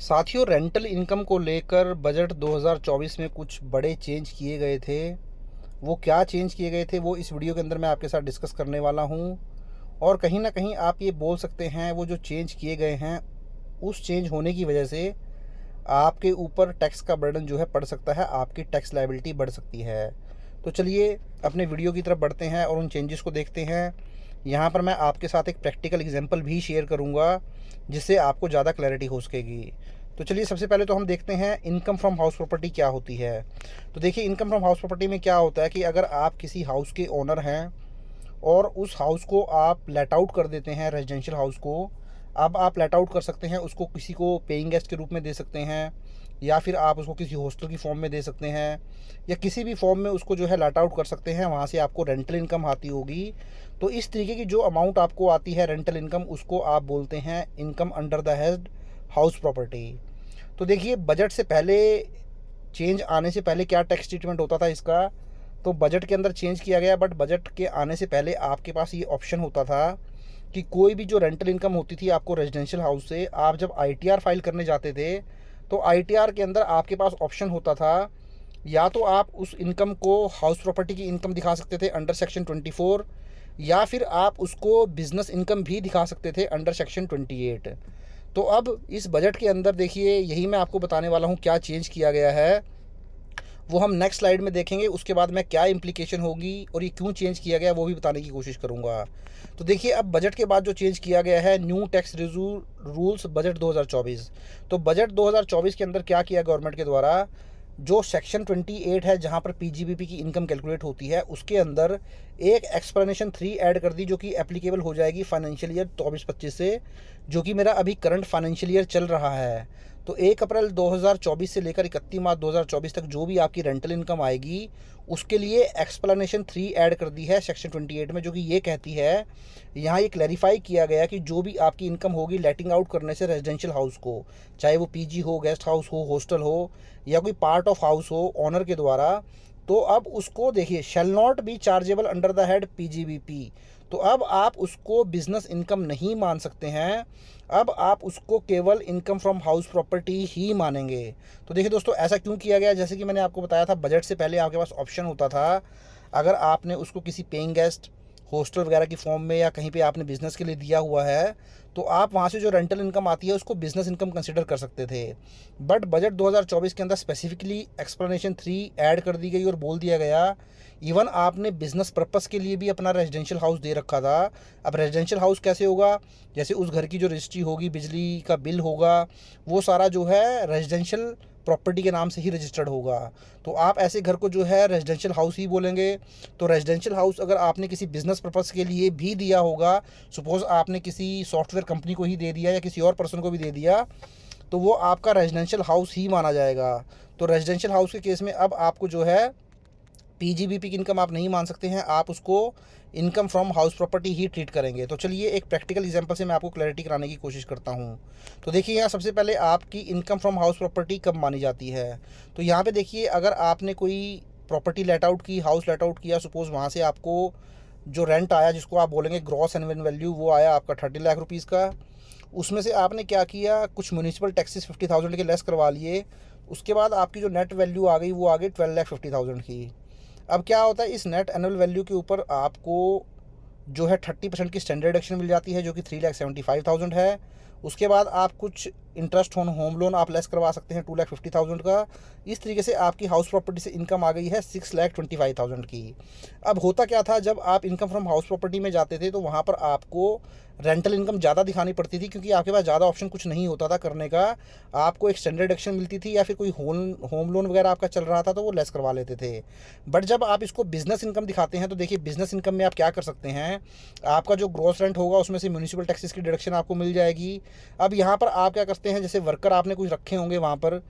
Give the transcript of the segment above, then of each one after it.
साथियों, rental income को लेकर बजट 2024 में कुछ बड़े चेंज किए गए थे। वो क्या चेंज किए गए थे वो इस वीडियो के अंदर मैं आपके साथ डिस्कस करने वाला हूँ। और कहीं ना कहीं आप ये बोल सकते हैं वो जो चेंज किए गए हैं उस चेंज होने की वजह से आपके ऊपर टैक्स का बर्डन जो है पड़ सकता है, आपकी टैक्स लायबिलिटी बढ़ सकती है। तो चलिए अपने वीडियो की तरफ बढ़ते हैं और उन चेंजेस को देखते हैं। यहाँ पर मैं आपके साथ एक प्रैक्टिकल एग्जांपल भी शेयर करूँगा जिससे आपको ज़्यादा क्लैरिटी हो सकेगी। तो चलिए सबसे पहले तो हम देखते हैं इनकम फ्रॉम हाउस प्रॉपर्टी क्या होती है। तो देखिए, इनकम फ्रॉम हाउस प्रॉपर्टी में क्या होता है कि अगर आप किसी हाउस के ओनर हैं और उस हाउस को आप लेट आउट कर देते हैं, रेजिडेंशियल हाउस को। अब आप लेट आउट कर सकते हैं, उसको किसी को पेइंग गेस्ट के रूप में दे सकते हैं, या फिर आप उसको किसी हॉस्टल की फॉर्म में दे सकते हैं, या किसी भी फॉर्म में उसको जो है लेट आउट कर सकते हैं। वहाँ से आपको रेंटल इनकम आती होगी। तो इस तरीके की जो अमाउंट आपको आती है रेंटल इनकम, उसको आप बोलते हैं income under the head house property. तो देखिए, बजट से पहले, चेंज आने से पहले क्या टैक्स ट्रीटमेंट होता था इसका, तो बजट के अंदर चेंज किया गया। बट बजट के आने से पहले आपके पास ये ऑप्शन होता था कि कोई भी जो रेंटल इनकम होती थी आपको रेजिडेंशियल हाउस से, आप जब आईटीआर फाइल करने जाते थे तो आईटीआर के अंदर आपके पास ऑप्शन होता था, या तो आप उस इनकम को हाउस प्रॉपर्टी की इनकम दिखा सकते थे अंडर सेक्शन 24, या फिर आप उसको बिजनेस इनकम भी दिखा सकते थे अंडर सेक्शन 28। तो अब इस बजट के अंदर देखिए, यही मैं आपको बताने वाला हूँ क्या चेंज किया गया है। वो हम नेक्स्ट स्लाइड में देखेंगे। उसके बाद मैं क्या इम्प्लीकेशन होगी और ये क्यों चेंज किया गया वो भी बताने की कोशिश करूँगा। तो देखिए, अब बजट के बाद जो चेंज किया गया है, न्यू टैक्स रूल्स बजट 2024। तो बजट 2024 के अंदर क्या किया गवर्नमेंट के द्वारा, जो सेक्शन 28 है जहाँ पर पीजीबीपी की इनकम कैलकुलेट होती है, उसके अंदर एक एक्सप्लेनेशन 3 ऐड कर दी जो कि एप्लीकेबल हो जाएगी फाइनेंशियल ईयर 24-25 से, जो कि मेरा अभी करंट फाइनेंशियल ईयर चल रहा है। तो 1 अप्रैल 2024 से लेकर 31 मार्च 2024 तक जो भी आपकी रेंटल इनकम आएगी उसके लिए एक्सप्लेनेशन 3 ऐड कर दी है सेक्शन 28 में, जो कि ये कहती है, यहाँ ये क्लैरिफाई किया गया कि जो भी आपकी इनकम होगी लेटिंग आउट करने से रेजिडेंशियल हाउस को, चाहे वो पीजी हो, गेस्ट हाउस हो, हॉस्टल हो, या कोई पार्ट ऑफ हाउस हो ऑनर के द्वारा, तो अब उसको देखिए, shall not be chargeable under the head PGBP. तो अब आप उसको बिजनेस इनकम नहीं मान सकते हैं, अब आप उसको केवल इनकम फ्रॉम हाउस प्रॉपर्टी ही मानेंगे। तो देखिए दोस्तों, ऐसा क्यों किया गया, जैसे कि मैंने आपको बताया था, बजट से पहले आपके पास ऑप्शन होता था, अगर आपने उसको किसी पेइंग गेस्ट, हॉस्टल वगैरह की फॉर्म में, या कहीं पे आपने बिज़नेस के लिए दिया हुआ है, तो आप वहाँ से जो रेंटल इनकम आती है उसको बिज़नेस इनकम कंसिडर कर सकते थे। बट बजट 2024 के अंदर स्पेसिफिकली एक्सप्लेनेशन 3 ऐड कर दी गई और बोल दिया गया, इवन आपने बिज़नेस पर्पस के लिए भी अपना रेजिडेंशियल हाउस दे रखा था। अब रेजिडेंशियल हाउस कैसे होगा, जैसे उस घर की जो रजिस्ट्री होगी, बिजली का बिल होगा, वो सारा जो है रेजिडेंशियल प्रॉपर्टी के नाम से ही रजिस्टर्ड होगा। तो आप ऐसे घर को जो है रेजिडेंशियल हाउस ही बोलेंगे। तो रेजिडेंशियल हाउस अगर आपने किसी बिज़नेस पर्पस के लिए भी दिया होगा, सपोज़ आपने किसी सॉफ्टवेयर कंपनी को ही दे दिया या किसी और पर्सन को भी दे दिया, तो वो आपका रेजिडेंशियल हाउस ही माना जाएगा। तो रेजिडेंशियल हाउस के केस में अब आपको जो है पीजीबीपी की इनकम आप नहीं मान सकते हैं, आप उसको income from house property he treat करेंगे। तो चलिए एक प्रैक्टिकल एग्जांपल से मैं आपको क्लैरिटी कराने की कोशिश करता हूं। तो देखिए, यहाँ सबसे पहले आपकी इनकम फ्रॉम हाउस प्रॉपर्टी कब मानी जाती है। तो यहाँ पे देखिए, अगर आपने कोई प्रॉपर्टी लेट आउट की, हाउस लेट आउट किया, सपोज़ वहाँ से आपको जो रेंट आया, जिसको आप बोलेंगे ग्रॉस एनुअल वैल्यू, वो आया आपका 30 लाख रुपीज़ का। उसमें से आपने क्या किया, कुछ म्यूनिसिपल टैक्सेस 50,000 के लेस करवा लिए। उसके बाद आपकी जो नेट वैल्यू आ गई वो आ गई 12,50,000 की। अब क्या होता है, इस नेट एनुअल वैल्यू के ऊपर आपको जो है 30% की स्टैंडर्ड डिडक्शन मिल जाती है, जो कि 3,75,000 है। उसके बाद आप कुछ इंटरेस्ट ऑन होम लोन आप लेस करवा सकते हैं 2,50,000 का। इस तरीके से आपकी हाउस प्रॉपर्टी से इनकम आ गई है 6,25,000 की। अब होता क्या था, जब आप इनकम फ्रॉम हाउस प्रॉपर्टी में जाते थे तो वहाँ पर आपको रेंटल इनकम ज़्यादा दिखानी पड़ती थी, क्योंकि आपके पास ज़्यादा ऑप्शन कुछ नहीं होता था करने का। आपको एक स्टैंडर्ड डिडक्शन मिलती थी, या फिर कोई होम लोन वगैरह आपका चल रहा था तो वो लेस करवा लेते थे। बट जब आप इसको बिजनेस इनकम दिखाते हैं, तो देखिए बिजनेस इनकम में आप क्या कर सकते हैं, आपका जो ग्रॉस रेंट होगा उसमें से म्यूनिसिपल टैक्सेस की डिडक्शन आपको मिल जाएगी। अब यहाँ पर आप क्या करते हैं, जैसे वर्कर आपने कुछ रखे होंगे, वहाँ पर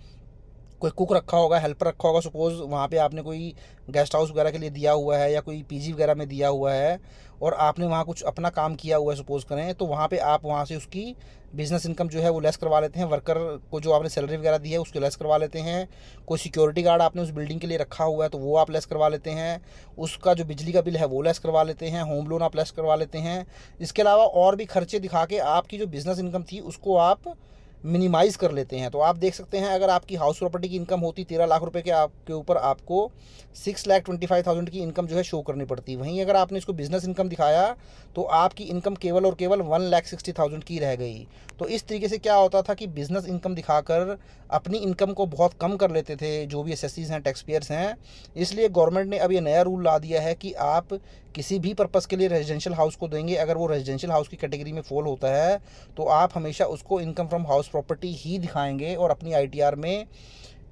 कोई कुक रखा होगा, हेल्पर रखा होगा, सपोज़ वहाँ पे आपने कोई गेस्ट हाउस वगैरह के लिए दिया हुआ है, या कोई पीजी वगैरह में दिया हुआ है, और आपने वहाँ कुछ अपना काम किया हुआ है सपोज़ करें, तो वहाँ पे आप वहाँ से उसकी बिज़नेस इनकम जो है वो लेस करवा लेते हैं। वर्कर को जो आपने सैलरी वगैरह दी है उसको लेस करवा लेते हैं। कोई सिक्योरिटी गार्ड आपने उस बिल्डिंग के लिए रखा हुआ है तो वो आप लेस करवा लेते हैं। उसका जो बिजली का बिल है वो लेस करवा लेते हैं। होम लोन आप लेस करवा लेते हैं। इसके अलावा और भी खर्चे दिखा के आपकी जो बिज़नेस इनकम थी उसको आप मिनिमाइज़ कर लेते हैं। तो आप देख सकते हैं, अगर आपकी हाउस प्रॉपर्टी की इनकम होती 13 लाख रुपए के आपके ऊपर, आपको 6,25,000 की इनकम जो है शो करनी पड़ती। वहीं अगर आपने इसको बिज़नेस इनकम दिखाया तो आपकी इनकम केवल और केवल 1,60,000 की रह गई। तो इस तरीके से क्या होता था कि बिज़नेस इनकम दिखाकर अपनी इनकम को बहुत कम कर लेते थे जो भी एसएससीज़ हैं, टैक्स पेयर्स हैं। इसलिए गवर्नमेंट ने अब ये नया रूल ला दिया है कि आप किसी भी पर्पज़ के लिए रेजिडेंशियल हाउस को देंगे, अगर वो रेजिडेंशियल हाउस की कैटेगरी में फ़ॉल होता है तो आप हमेशा उसको इनकम फ्रॉम हाउस प्रॉपर्टी ही दिखाएंगे और अपनी आईटीआर में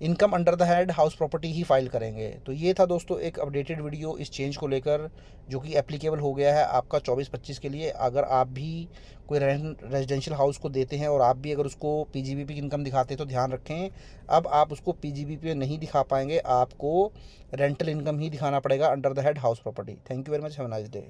income under the head house property he file करेंगे। तो ये था दोस्तों एक अपडेटेड वीडियो इस चेंज को लेकर, जो कि एप्लीकेबल हो गया है आपका 24-25 के लिए। अगर आप भी कोई रेजिडेंशियल हाउस को देते हैं और आप भी अगर उसको पीजीबीपी की इनकम दिखाते हैं तो ध्यान रखें, अब आप उसको पीजीबीपी में नहीं दिखा पाएंगे, आपको रेंटल इनकम ही दिखाना पड़ेगा under the head house property. Thank you very much, have a nice day.